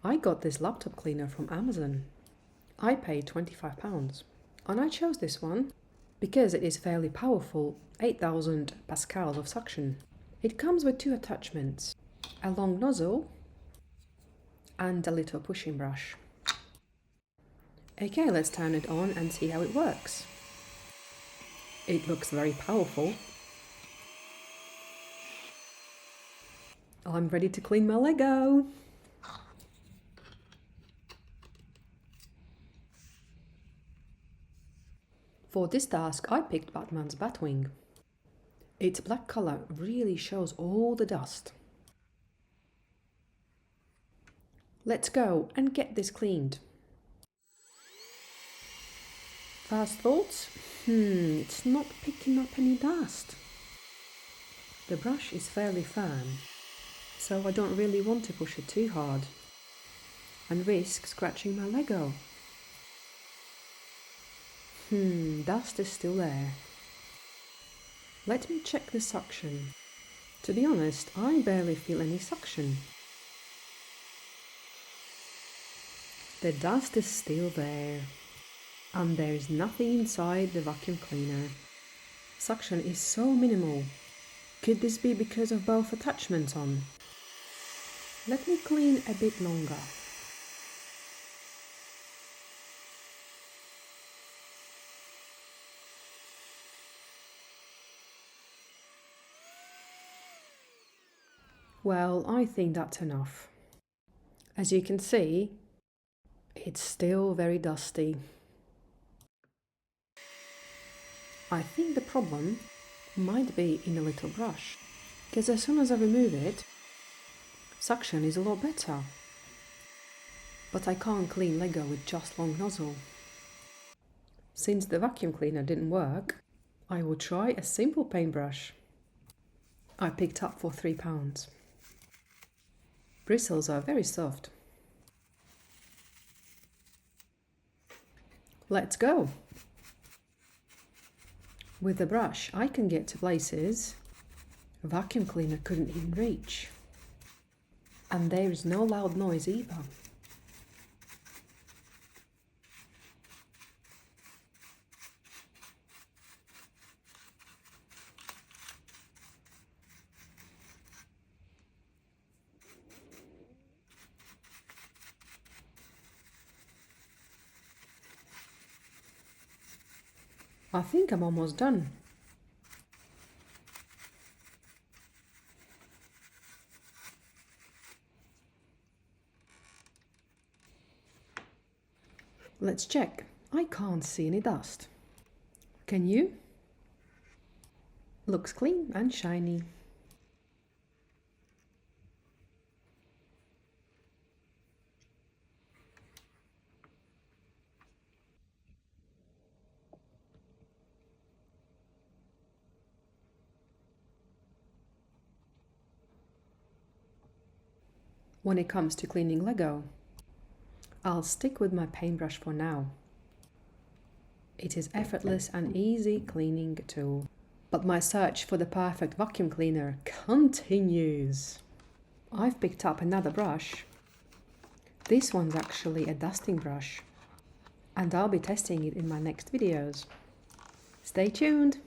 I got this laptop cleaner from Amazon. I paid £25 and I chose this one because it is fairly powerful, 8000 pascals of suction. It comes with two attachments, a long nozzle and a little pushing brush. Okay, let's turn it on and see how it works. It looks very powerful. I'm ready to clean my Lego. For this task, I picked Batman's Batwing. Its black colour really shows all the dust. Let's go and get this cleaned. First thoughts? It's not picking up any dust. The brush is fairly firm, so I don't really want to push it too hard and risk scratching my Lego. Dust is still there. Let me check the suction. To be honest, I barely feel any suction. The dust is still there, and there is nothing inside the vacuum cleaner. Suction is so minimal. Could this be because of both attachments on? Let me clean a bit longer. Well, I think that's enough. As you can see, it's still very dusty. I think the problem might be in a little brush, because as soon as I remove it, suction is a lot better. But I can't clean Lego with just long nozzle. Since the vacuum cleaner didn't work, I will try a simple paintbrush I picked up for £3. Bristles are very soft. Let's go! With the brush I can get to places a vacuum cleaner couldn't even reach. And there is no loud noise either. I think I'm almost done. Let's check. I can't see any dust. Can you? Looks clean and shiny. When it comes to cleaning Lego, I'll stick with my paintbrush for now. It is effortless and easy cleaning tool. But my search for the perfect vacuum cleaner continues. I've picked up another brush. This one's actually a dusting brush, and I'll be testing it in my next videos. Stay tuned!